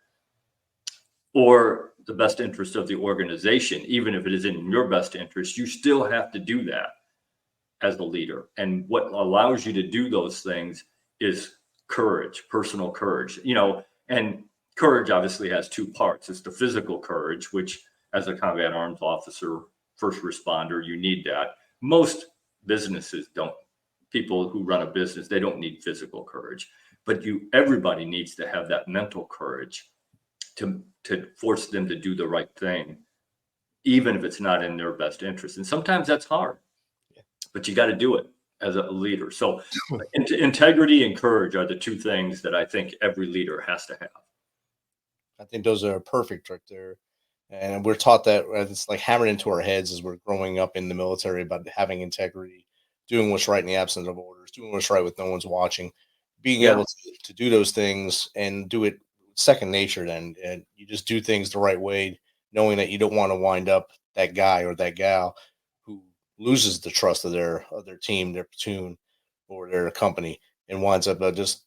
or the best interest of the organization. Even if it is in your best interest, you still have to do that as the leader. And what allows you to do those things is courage, personal courage, and courage obviously has two parts. It's the physical courage, which as a combat arms officer, first responder, you need that. Most businesses don't. People who run a business, they don't need physical courage, but everybody needs to have that mental courage to force them to do the right thing, even if it's not in their best interest. And sometimes that's hard, but you got to do it as a leader. So integrity and courage are the two things that I think every leader has to have. I think those are perfect right there. And we're taught that, it's like hammered into our heads as we're growing up in the military, about having integrity, doing what's right in the absence of orders, doing what's right with no one's watching, being able to do those things and do it second nature. Then, and you just do things the right way, knowing that you don't want to wind up that guy or that gal who loses the trust of their team, their platoon, or their company, and winds up just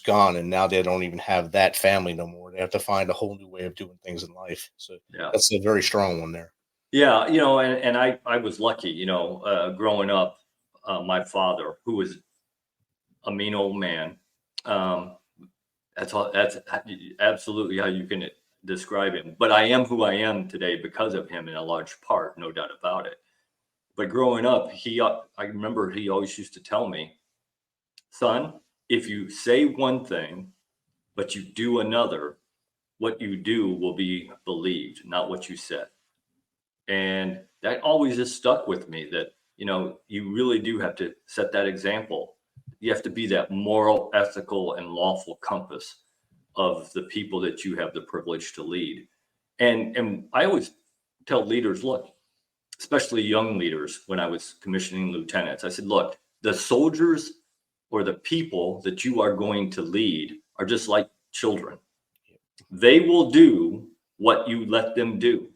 gone. And now they don't even have that family no more. They have to find a whole new way of doing things in life. So that's a very strong one there. Yeah. And I was lucky, growing up, my father, who was a mean old man, that's absolutely how you can describe him. But I am who I am today because of him, in a large part, no doubt about it. But growing up, I remember he always used to tell me, son, if you say one thing, but you do another, what you do will be believed, not what you said. And that always has stuck with me, that, you really do have to set that example. You have to be that moral, ethical, and lawful compass of the people that you have the privilege to lead. And I always tell leaders, look, especially young leaders, when I was commissioning lieutenants, I said, look, the soldiers or the people that you are going to lead are just like children. They will do what you let them do.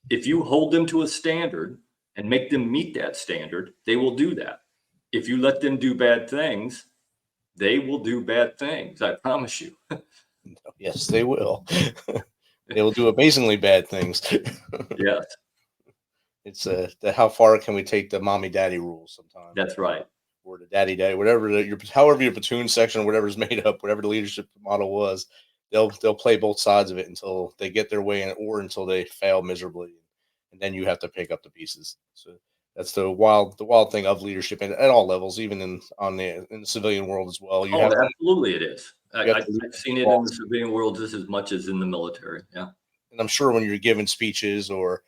If you hold them to a standard and make them meet that standard, they will do that. If you let them do bad things, they will do bad things. I promise you. Yes, they will. They will do amazingly bad things. Yes. It's how far can we take the mommy daddy rules sometimes? That's right. Or the daddy, whatever however your platoon section, whatever's made up, whatever the leadership model was, they'll play both sides of it until they get their way in, or until they fail miserably, and then you have to pick up the pieces. So that's the wild thing of leadership, and at all levels, even in the civilian world as well. Absolutely, it is. I've seen it in the civilian world just as much as in the military. Yeah. and I'm sure when you're giving speeches or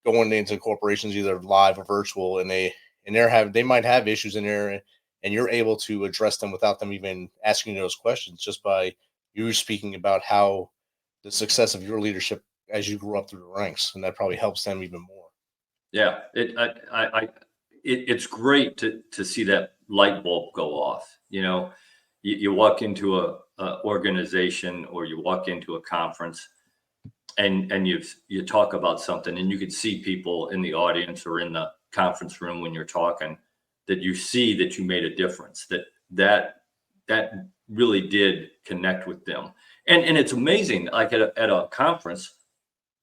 going into corporations, either live or virtual, and they might have issues in there, and you're able to address them without them even asking you those questions, just by you speaking about how the success of your leadership as you grew up through the ranks, and that probably helps them even more. Yeah, it's great to see that light bulb go off. You walk into a organization, or you walk into a conference, and you talk about something, and you could see people in the audience or in the conference room when you're talking, that you see that you made a difference, that really did connect with them. And it's amazing, like at a conference,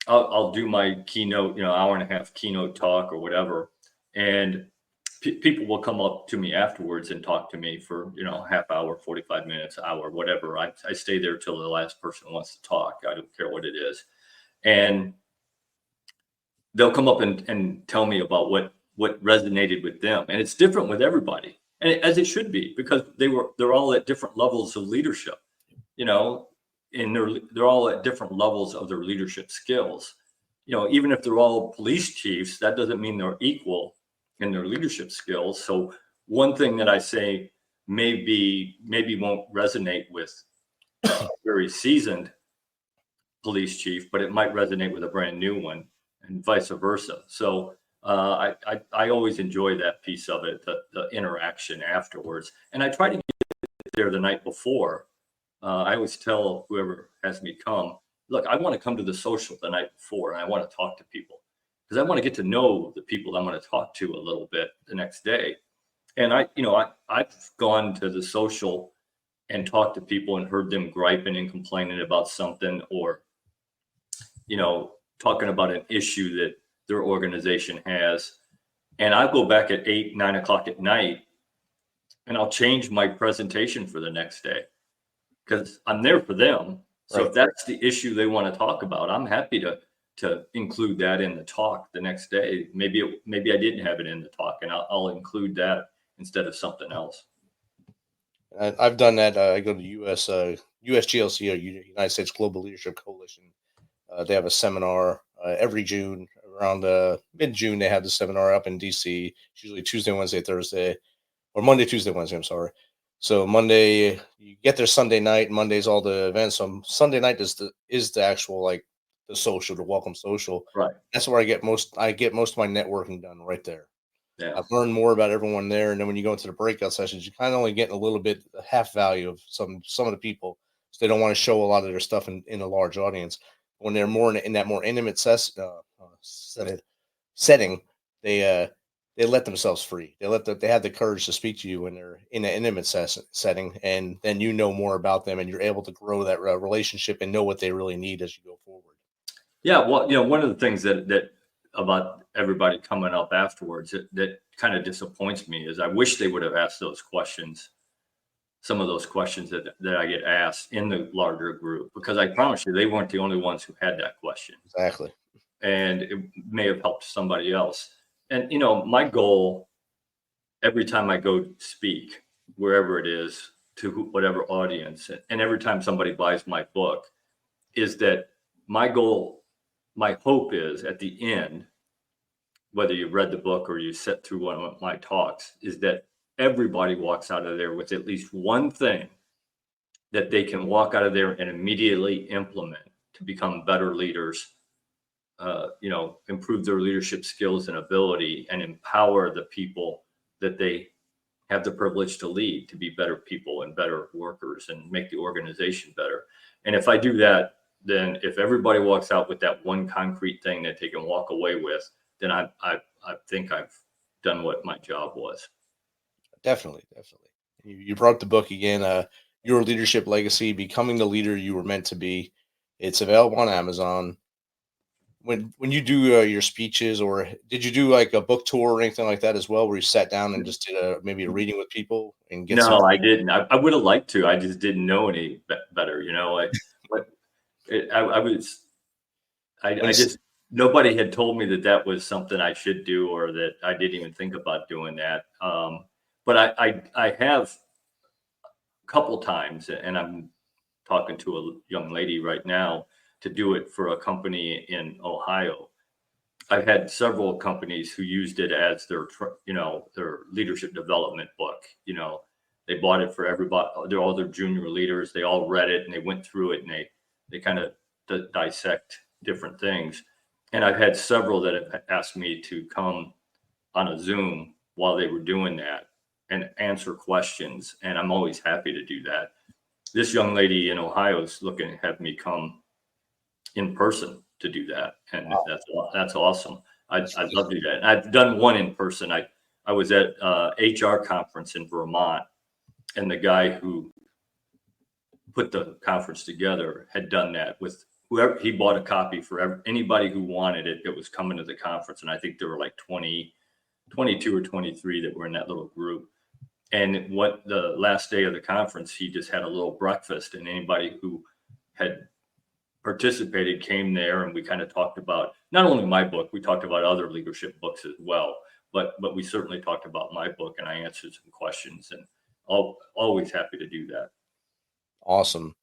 I'll do my keynote, hour and a half keynote talk or whatever. And people will come up to me afterwards and talk to me for, half hour, 45 minutes, hour, whatever. I stay there till the last person wants to talk. I don't care what it is. And they'll come up and tell me about what resonated with them. And it's different with everybody. And as it should be, because they're all at different levels of leadership, and they're all at different levels of their leadership skills. Even if they're all police chiefs, that doesn't mean they're equal in their leadership skills. So one thing that I say maybe won't resonate with a very seasoned police chief, but it might resonate with a brand new one, and vice versa. So I always enjoy that piece of it, the interaction afterwards. And I try to get there the night before. I always tell whoever has me come, look, I want to come to the social the night before, and I want to talk to people, because I want to get to know the people I'm going to talk to a little bit the next day. And I've gone to the social and talked to people and heard them griping and complaining about something, or, talking about an issue that their organization has. And I go back at 8, 9 o'clock at night, and I'll change my presentation for the next day, because I'm there for them. So Right. If that's the issue they want to talk about, I'm happy to include that in the talk the next day. Maybe I didn't have it in the talk, and I'll include that instead of something else. I've done that. I go to USGLC, or United States Global Leadership Coalition. They have a seminar every June, around mid-June. They have the seminar up in DC. It's usually Tuesday, Wednesday, Thursday, or Monday, Tuesday, Wednesday. I'm sorry. So Monday you get there Sunday night. Monday's all the events. So Sunday night is the actual, like, the social, the welcome social. Right. That's where I get most of my networking done right there. Yeah. I've learned more about everyone there, and then when you go into the breakout sessions, you kind of only getting a little bit, half value of some of the people. So they don't want to show a lot of their stuff in a large audience. When they're more in that more intimate setting, they let themselves free. They have the courage to speak to you when they're in an intimate setting, and then more about them, and you're able to grow that relationship and know what they really need as you go forward. Yeah, well, one of the things that about everybody coming up afterwards that kind of disappoints me is I wish they would have asked those questions, some of those questions that I get asked in the larger group, because I promise you, they weren't the only ones who had that question. Exactly. And it may have helped somebody else. And, my goal every time I go speak, wherever it is, to whatever audience, and every time somebody buys my book, is that my goal, my hope is at the end, whether you've read the book or you sit through one of my talks, is that everybody walks out of there with at least one thing that they can walk out of there and immediately implement to become better leaders, improve their leadership skills and ability, and empower the people that they have the privilege to lead to be better people and better workers and make the organization better. And if I do that, then if everybody walks out with that one concrete thing that they can walk away with, then I think I've done what my job was. Definitely. You brought the book again, Your Leadership Legacy, Becoming the Leader You Were Meant to Be. It's available on Amazon. When you do your speeches, or did you do like a book tour or anything like that as well, where you sat down and just did maybe a reading with people and get? No, I didn't. I would have liked to. I just didn't know any better. Nobody had told me that was something I should do, or that I didn't even think about doing that. But I have a couple times, and I'm talking to a young lady right now to do it for a company in Ohio. I've had several companies who used it as their leadership development book. They bought it for everybody. They're all their junior leaders. They all read it and they went through it, and they kind of dissect different things. And I've had several that have asked me to come on a Zoom while they were doing that and answer questions. And I'm always happy to do that. This young lady in Ohio is looking to have me come in person to do that. And wow. That's awesome. I'd love to do that. And I've done one in person. I was at HR conference in Vermont, and the guy who put the conference together had done that with whoever. He bought a copy for anybody who wanted it that was coming to the conference. And I think there were like 22 or 23 that were in that little group. And what the last day of the conference, he just had a little breakfast, and anybody who had participated came there, and we kind of talked about not only my book, we talked about other leadership books as well, but we certainly talked about my book, and I answered some questions, and always happy to do that. Awesome.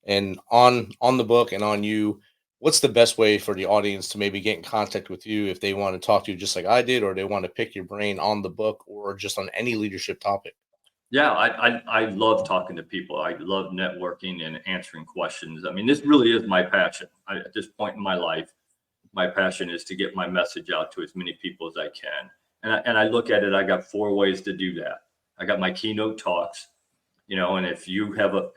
And on the book and on you, what's the best way for the audience to maybe get in contact with you if they want to talk to you just like I did, or they want to pick your brain on the book or just on any leadership topic? Yeah, I love talking to people. I love networking and answering questions. I mean, this really is my passion. At this point in my life, my passion is to get my message out to as many people as I can. And I look at it, I got 4 ways to do that. I got my keynote talks, and if you have a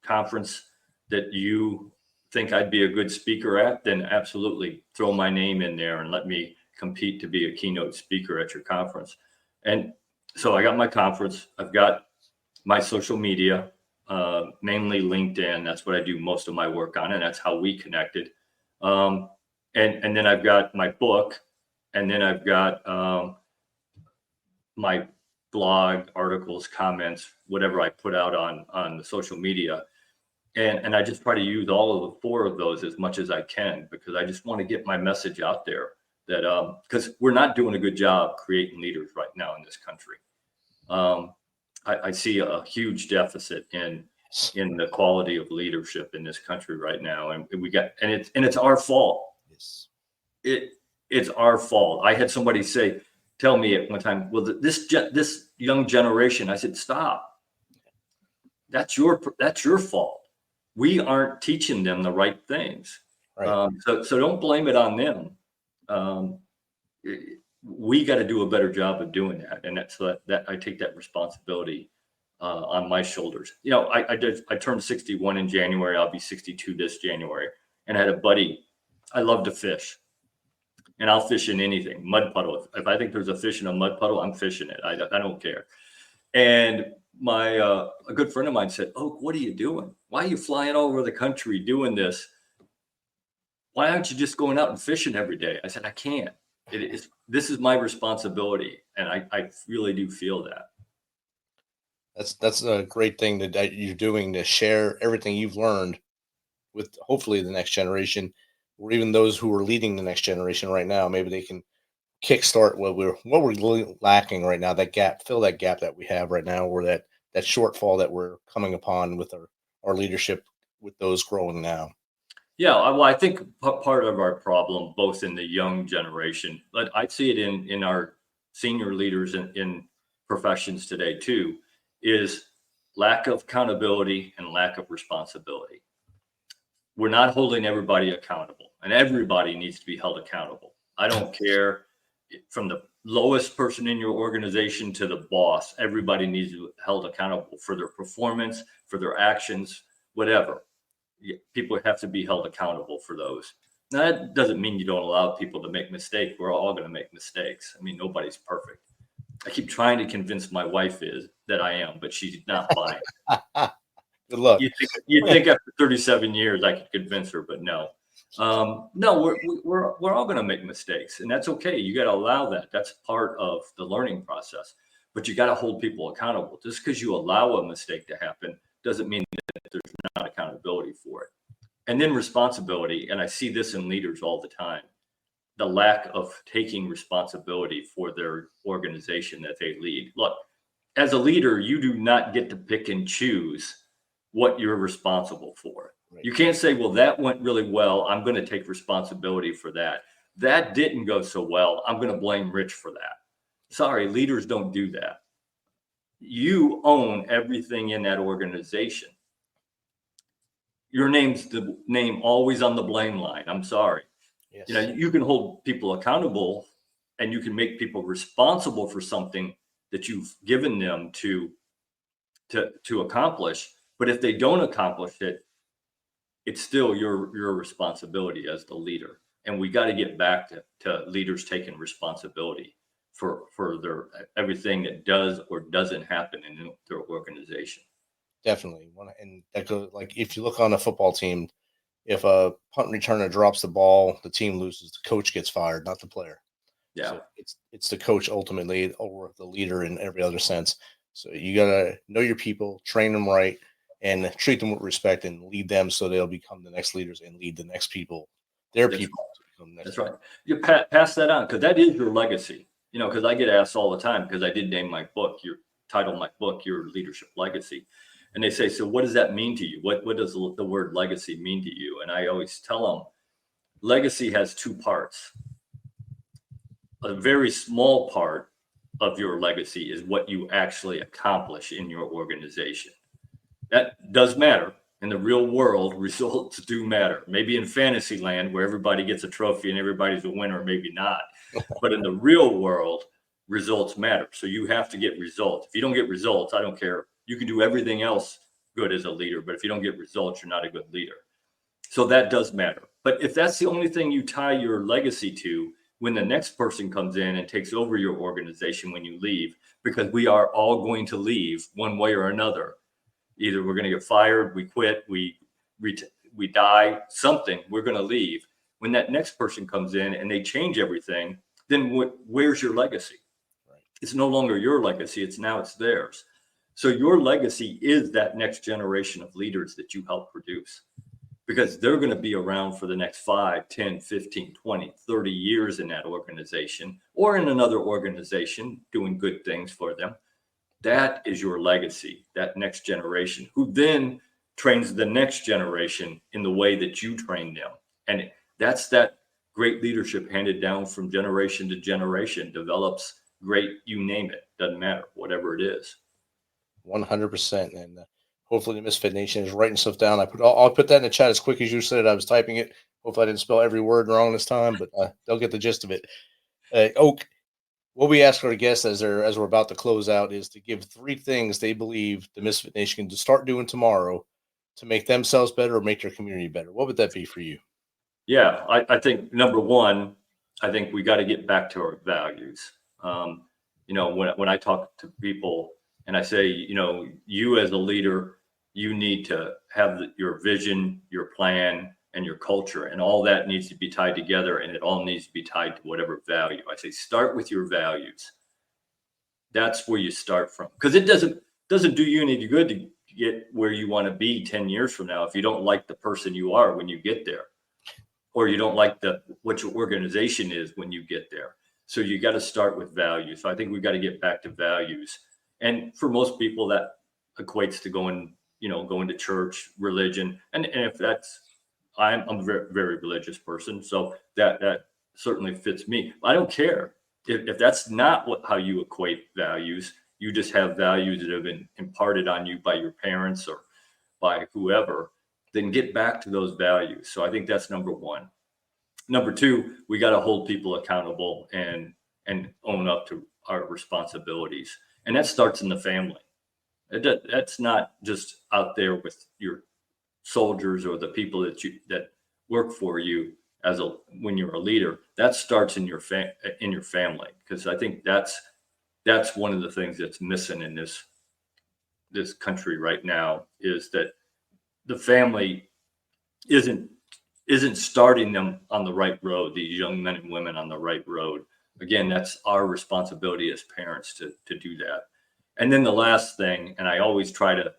conference that you think I'd be a good speaker at, then absolutely throw my name in there and let me compete to be a keynote speaker at your conference. And so I got my conference. I've got my social media, mainly LinkedIn. That's what I do most of my work on, and that's how we connected. And then I've got my book, and then I've got my blog, articles, comments, whatever I put out on the social media. And I just try to use all of the 4 of those as much as I can, because I just want to get my message out there. That because we're not doing a good job creating leaders right now in this country. I see a huge deficit in the quality of leadership in this country right now, and it's our fault. Yes. It's our fault. I had somebody tell me at one time, well, this young generation. I said, stop. That's your fault. We aren't teaching them the right things. Right. So don't blame it on them. We got to do a better job of doing that, and that I take that responsibility on my shoulders. I turned 61 in January. I'll be 62 this January, and I had a buddy. I love to fish, and I'll fish in anything. Mud puddle. If I think there's a fish in a mud puddle, I'm fishing it. I don't care. And a good friend of mine said, "Oh, what are you doing? Why are you flying all over the country doing this? Why aren't you just going out and fishing every day?" I said, "I can't. This is my responsibility." And I really do feel that. That's a great thing that you're doing, to share everything you've learned with hopefully the next generation, or even those who are leading the next generation right now. Maybe they can kickstart what we're really lacking right now, fill that gap that we have right now, or that shortfall that we're coming upon with our leadership with those growing now. Yeah, well, I think part of our problem, both in the young generation, but I see it in our senior leaders in professions today too, is lack of accountability and lack of responsibility. We're not holding everybody accountable, and everybody needs to be held accountable. I don't care, from the lowest person in your organization to the boss, everybody needs to be held accountable for their performance, for their actions, whatever. People have to be held accountable for those. Now, that doesn't mean you don't allow people to make mistakes. We're all going to make mistakes. I mean, nobody's perfect. I keep trying to convince my wife that I am, but she's not buying. Good luck. You think after 37 years I could convince her, but no. No, we're all going to make mistakes, and that's okay. You got to allow that. That's part of the learning process. But you got to hold people accountable. Just because you allow a mistake to happen doesn't mean that there's not accountability for it. And then responsibility, and I see this in leaders all the time, the lack of taking responsibility for their organization that they lead. Look, as a leader, you do not get to pick and choose what you're responsible for. Right. You can't say, well, that went really well, I'm going to take responsibility for that. That didn't go so well, I'm going to blame Rich for that. Sorry, leaders don't do that. You own everything in that organization. Your name's the name always on the blame line. I'm sorry. Yes. You know, you can hold people accountable and you can make people responsible for something that you've given them to accomplish. But if they don't accomplish it, it's still your responsibility as the leader. And we got to get back to leaders taking responsibility for their everything that does or doesn't happen in their organization. Definitely. And that goes, like, if you look on a football team, if a punt returner drops the ball, the team loses, the coach gets fired, not the player. Yeah. So it's the coach ultimately over the leader in every other sense. So you got to know your people, train them right, and treat them with respect and lead them so they'll become the next leaders and lead the next people, That's people. Right. To become the next That's people. right. You pass that on, because that is your legacy. You know, because I get asked all the time, because I did name my book, title my book, Your Leadership Legacy. And they say, so what does that mean to you? What does the word legacy mean to you? And I always tell them, legacy has two parts. A very small part of your legacy is what you actually accomplish in your organization. That does matter. In the real world, results do matter. Maybe in fantasy land where everybody gets a trophy and everybody's a winner, maybe not. But in the real world, results matter. So you have to get results. If you don't get results, I don't care. You can do everything else good as a leader, but if you don't get results, you're not a good leader. So that does matter. But if that's the only thing you tie your legacy to, when the next person comes in and takes over your organization when you leave, because we are all going to leave one way or another. Either we're going to get fired, we quit, we die, something, we're going to leave. When that next person comes in and they change everything, then where's your legacy? Right. It's no longer your legacy. It's theirs. So your legacy is that next generation of leaders that you help produce, because they're going to be around for the next 5, 10, 15, 20, 30 years in that organization or in another organization doing good things for them. That is your legacy, that next generation, who then trains the next generation in the way that you train them. And that's that great leadership handed down from generation to generation, develops great, you name it, doesn't matter, whatever it is. 100%. And hopefully the MisFit Nation is writing stuff down. I'll put that in the chat as quick as you said it. I was typing it. Hopefully I didn't spell every word wrong this time, but they'll get the gist of it. Oak, what we ask our guests as we're about to close out is to give 3 things they believe the MisFit Nation can start doing tomorrow to make themselves better or make their community better. What would that be for you? Yeah, I think number one, I think we got to get back to our values. You know, when I talk to people and I say, you know, you as a leader, you need to have your vision, your plan, and your culture, and all that needs to be tied together, and it all needs to be tied to whatever value. I say, start with your values. That's where you start from, because it doesn't do you any good to get where you want to be 10 years from now if you don't like the person you are when you get there, or you don't like what your organization is when you get there. So you got to start with values. So I think we've got to get back to values. And for most people, that equates to going to church, religion, and if that's, I'm a very, very religious person, so that certainly fits me. I don't care if that's not how you equate values. You just have values that have been imparted on you by your parents or by whoever. Then get back to those values. So I think that's number one. Number two, we got to hold people accountable and own up to our responsibilities, and that starts in the family. That's not just out there with your soldiers or the people that work for you when you're a leader. That starts in your family, because I think that's one of the things that's missing in this country right now, is that the family isn't starting them on the right road, these young men and women on the right road. Again, that's our responsibility as parents to do that. And then the last thing, and I always try to,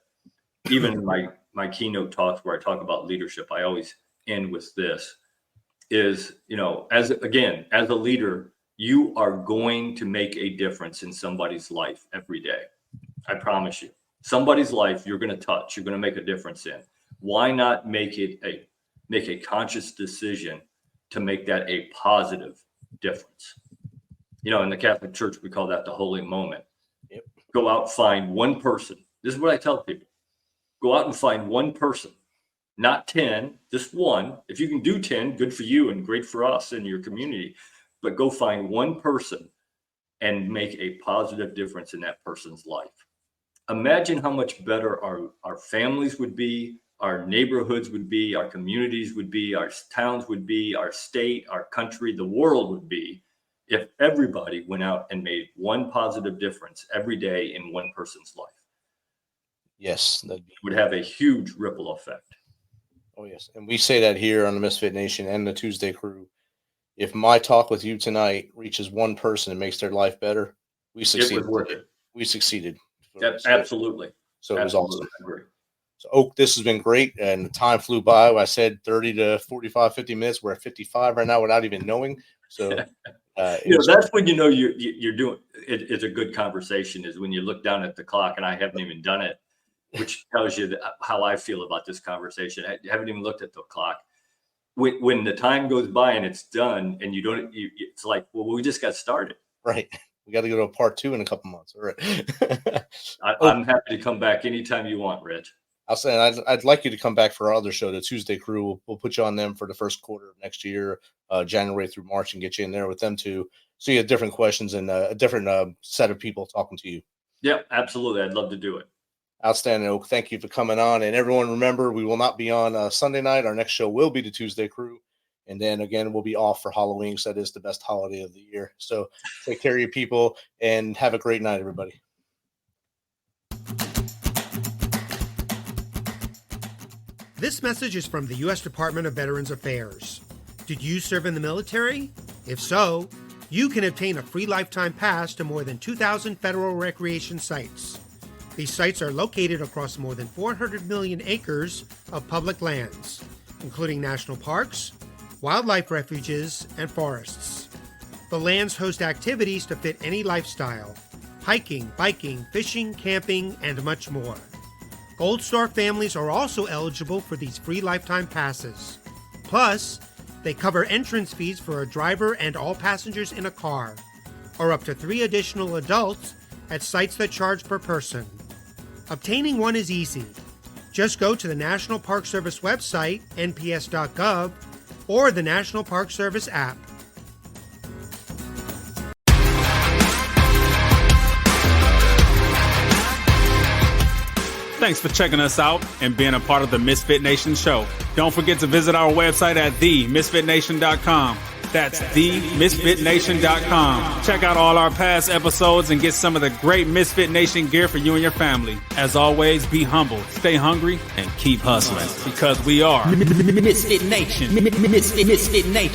even in my keynote talks where I talk about leadership, I always end with this, is, you know, as a leader, you are going to make a difference in somebody's life every day. I promise you. Somebody's life you're going to touch, you're going to make a difference in. Why not make a conscious decision to make that a positive difference? In the Catholic Church, we call that the holy moment. Yep. Go out, find one person. This is what I tell people. Go out and find one person, not 10, just one. If you can do 10, good for you and great for us and your community. But go find one person and make a positive difference in that person's life. Imagine how much better our families would be, our neighborhoods would be, our communities would be, our towns would be, our state, our country, the world would be, if everybody went out and made one positive difference every day in one person's life. Yes. It would have a huge ripple effect. Oh, yes. And we say that here on the Misfit Nation and the Tuesday Crew. If my talk with you tonight reaches one person and makes their life better, we succeeded. It was worth it. We succeeded. Absolutely. So it was awesome. I agree. So, Oak, this has been great. And the time flew by. I said 30 to 45, 50 minutes. We're at 55 right now without even knowing. So that's when you're doing it. It's a good conversation is when you look down at the clock, and I haven't even done it, which tells you how I feel about this conversation. I haven't even looked at the clock. When the time goes by and it's done, and it's like, well, we just got started. Right. We got to go to a part 2 in a couple months. All right. I'm happy to come back anytime you want, Rich. I'll say I'd like you to come back for our other show, the Tuesday Crew. We'll put you on them for the first quarter of next year, January through March, and get you in there with them too. So you have different questions and a different set of people talking to you. Yeah, absolutely. I'd love to do it. Outstanding, Oak. Thank you for coming on. And everyone, remember, we will not be on Sunday night. Our next show will be the Tuesday Crew. And then again, we'll be off for Halloween. So that is the best holiday of the year. So take care of your people and have a great night, everybody. This message is from the U.S. Department of Veterans Affairs. Did you serve in the military? If so, you can obtain a free lifetime pass to more than 2,000 federal recreation sites. These sites are located across more than 400 million acres of public lands, including national parks, wildlife refuges, and forests. The lands host activities to fit any lifestyle: hiking, biking, fishing, camping, and much more. Gold Star families are also eligible for these free lifetime passes. Plus, they cover entrance fees for a driver and all passengers in a car, or up to 3 additional adults at sites that charge per person. Obtaining one is easy. Just go to the National Park Service website, nps.gov, or the National Park Service app. Thanks for checking us out and being a part of the Misfit Nation Show. Don't forget to visit our website at themisfitnation.com. That's themisfitnation.com. Check out all our past episodes and get some of the great Misfit Nation gear for you and your family. As always, be humble, stay hungry, and keep hustling, because we are Misfit Nation. Misfit Nation.